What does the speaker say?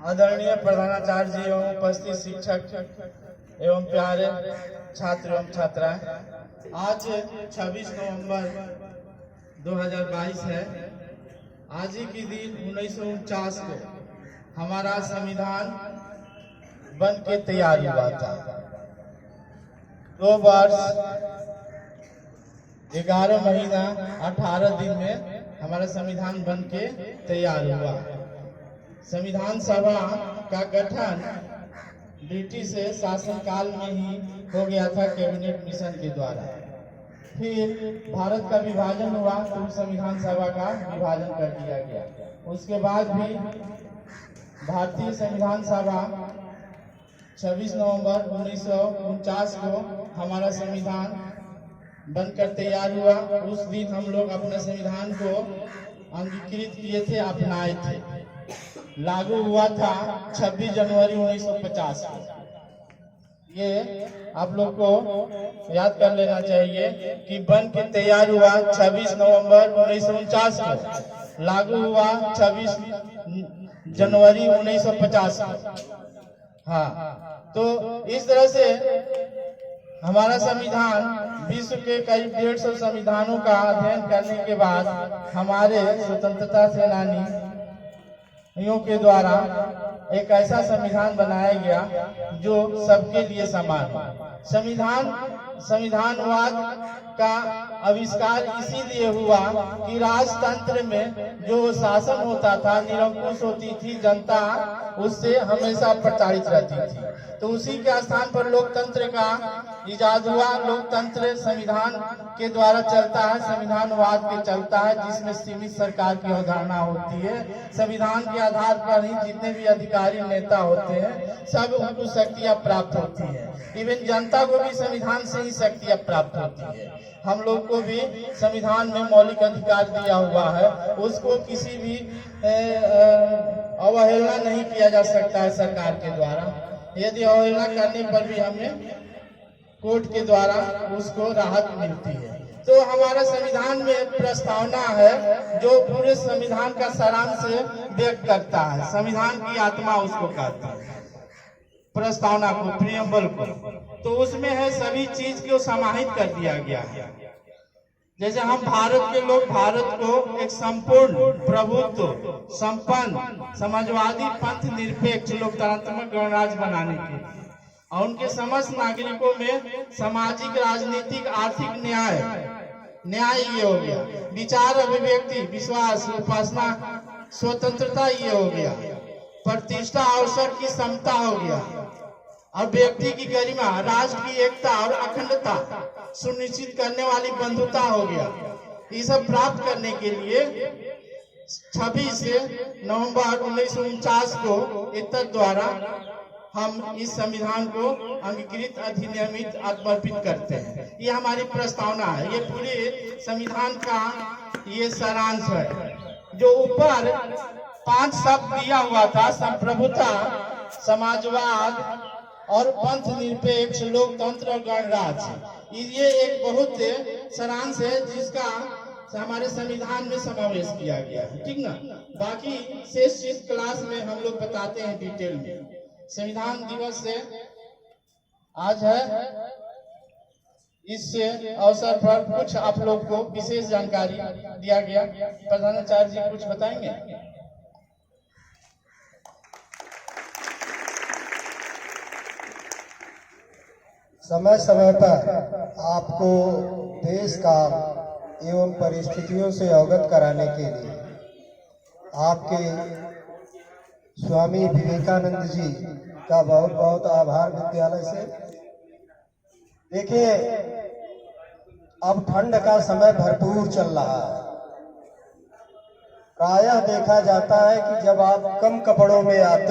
आदरणीय प्रधानाचार्य जी एवं उपस्थित शिक्षक एवं प्यारे छात्र एवं छात्राएं, आज 26 नवंबर 2022 है। आज ही के दिन 1949 को हमारा संविधान बन के तैयार हुआ था। 2 वर्ष 11 महीना 18 दिन में हमारा संविधान बन के तैयार हुआ। संविधान सभा का गठन ब्रिटिश शासनकाल में ही हो गया था कैबिनेट मिशन के द्वारा। फिर भारत का विभाजन हुआ तो संविधान सभा का विभाजन कर दिया गया। उसके बाद भी भारतीय संविधान सभा 26 नवंबर 1949 को हमारा संविधान बनकर तैयार हुआ। उस दिन हम लोग अपने संविधान को अंगीकृत किए थे, अपनाए थे। लागू हुआ था 26 जनवरी 1950 को। ये आप लोग को याद कर लेना चाहिए कि बन के तैयार हुआ 26 नवंबर 1949 को, लागू हुआ 26 जनवरी 1950 को। हाँ, तो इस तरह से हमारा संविधान विश्व के करीब 150 संविधानों का अध्ययन करने के बाद हमारे स्वतंत्रता सेनानी के द्वारा एक ऐसा संविधान बनाया गया जो सबके लिए समान हो। संविधानवाद का आविष्कार इसीलिए हुआ कि राजतंत्र में जो शासन होता था, निरंकुश होती थी जनता, उससे हमेशा प्रताड़ित रहती थी। तो उसी के स्थान पर लोकतंत्र का इजाद हुआ। लोकतंत्र संविधान के द्वारा चलता है, संविधानवाद के चलता है, जिसमें सीमित सरकार की अवधारणा होती है। संविधान के आधार पर ही जितने भी अधिकारी नेता होते हैं सब उनको शक्तियां प्राप्त होती है। इवन जनता को भी संविधान से ही शक्तियां प्राप्त होती है। हम लोग को भी संविधान में मौलिक अधिकार दिया हुआ है, उसको किसी भी अवहेलना नहीं किया जा सकता है सरकार के द्वारा। यदि अवहेलना करने पर भी हमें कोर्ट के द्वारा उसको राहत मिलती है। तो हमारा संविधान में प्रस्तावना है जो पूरे संविधान का सारांश व्यक्त करता है। संविधान की आत्मा उसको कहते हैं, प्रस्तावना को, प्रियम्बल को। तो उसमें है सभी चीज को समाहित कर दिया गया है। जैसे हम भारत के लोग भारत को एक संपूर्ण प्रभुत्व संपन्न समाजवादी पंथ निरपेक्ष लोकतंत्रात्मक गणराज्य बनाने के और उनके समस्त नागरिकों में सामाजिक, राजनीतिक, आर्थिक न्याय ये हो गया, विचार अभिव्यक्ति, विश्वास, उपासना, स्वतंत्रता ये हो गया, प्रतिष्ठा, अवसर की समता हो गया और व्यक्ति की गरिमा, राष्ट्र की एकता और अखंडता सुनिश्चित करने वाली बंधुता हो गया। ये सब प्राप्त करने के लिए 26 नवंबर 1949 को इतर द्वारा हम इस संविधान को अंगीकृत, अधिनियमित, समर्पित करते हैं। ये हमारी प्रस्तावना है। ये पूरे संविधान का ये सारांश है। जो ऊपर 5 शब्द दिया हुआ था, संप्रभुता, समाजवाद और पंथ निरपेक्ष, लोकतंत्र और गणराज्य, ये एक बहुत सारांश है जिसका हमारे संविधान में समावेश किया गया है। ठीक ना? बाकी शेष क्लास में हम लोग बताते हैं डिटेल में। संविधान दिवस से आज है, इस अवसर पर कुछ आप लोग को विशेष जानकारी दिया गया। प्रधानाचार्य जी कुछ बताएंगे? समय समय पर आपको देश का एवं परिस्थितियों से अवगत कराने के लिए आपके स्वामी विवेकानंद जी का बहुत बहुत आभार विद्यालय से। देखिए, अब ठंड का समय भरपूर चल रहा है। प्रायः देखा जाता है कि जब आप कम कपड़ों में आते